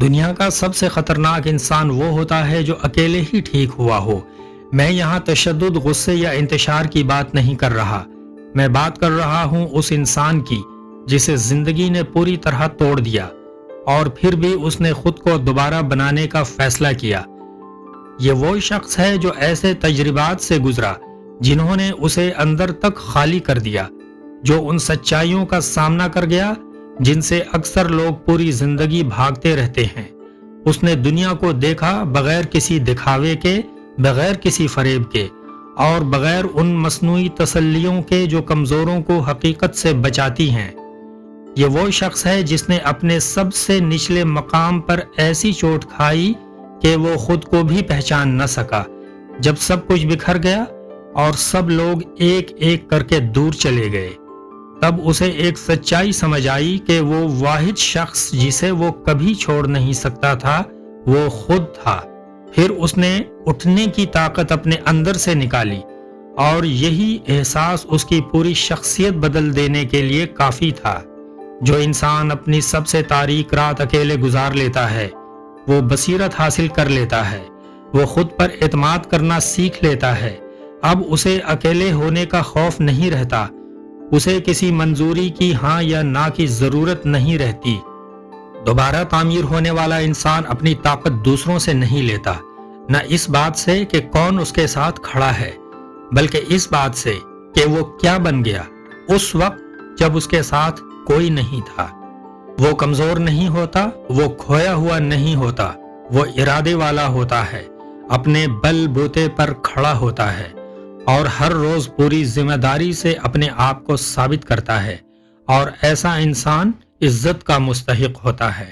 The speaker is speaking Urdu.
دنیا کا سب سے خطرناک انسان وہ ہوتا ہے جو اکیلے ہی ٹھیک ہوا ہو۔ میں یہاں تشدد، غصے یا انتشار کی بات نہیں کر رہا۔ میں بات کر رہا ہوں اس انسان کی جسے زندگی نے پوری طرح توڑ دیا اور پھر بھی اس نے خود کو دوبارہ بنانے کا فیصلہ کیا۔ یہ وہ شخص ہے جو ایسے تجربات سے گزرا جنہوں نے اسے اندر تک خالی کر دیا، جو ان سچائیوں کا سامنا کر گیا جن سے اکثر لوگ پوری زندگی بھاگتے رہتے ہیں۔ اس نے دنیا کو دیکھا بغیر کسی دکھاوے کے، بغیر کسی فریب کے اور بغیر ان مصنوعی تسلیوں کے جو کمزوروں کو حقیقت سے بچاتی ہیں۔ یہ وہ شخص ہے جس نے اپنے سب سے نچلے مقام پر ایسی چوٹ کھائی کہ وہ خود کو بھی پہچان نہ سکا۔ جب سب کچھ بکھر گیا اور سب لوگ ایک ایک کر کے دور چلے گئے، تب اسے ایک سچائی سمجھ آئی کہ وہ واحد شخص جسے وہ کبھی چھوڑ نہیں سکتا تھا وہ خود تھا۔ پھر اس نے اٹھنے کی طاقت اپنے اندر سے نکالی اور یہی احساس اس کی پوری شخصیت بدل دینے کے لیے کافی تھا۔ جو انسان اپنی سب سے تاریک رات اکیلے گزار لیتا ہے، وہ بصیرت حاصل کر لیتا ہے، وہ خود پر اعتماد کرنا سیکھ لیتا ہے۔ اب اسے اکیلے ہونے کا خوف نہیں رہتا، اسے کسی منظوری کی ہاں یا نہ کی ضرورت نہیں رہتی۔ دوبارہ تعمیر ہونے والا انسان اپنی طاقت دوسروں سے نہیں لیتا، نہ اس بات سے کہ کون اس کے ساتھ کھڑا ہے، بلکہ اس بات سے کہ وہ کیا بن گیا اس وقت جب اس کے ساتھ کوئی نہیں تھا۔ وہ کمزور نہیں ہوتا، وہ کھویا ہوا نہیں ہوتا، وہ ارادے والا ہوتا ہے، اپنے بل بوتے پر کھڑا ہوتا ہے اور ہر روز پوری ذمہ داری سے اپنے آپ کو ثابت کرتا ہے، اور ایسا انسان عزت کا مستحق ہوتا ہے۔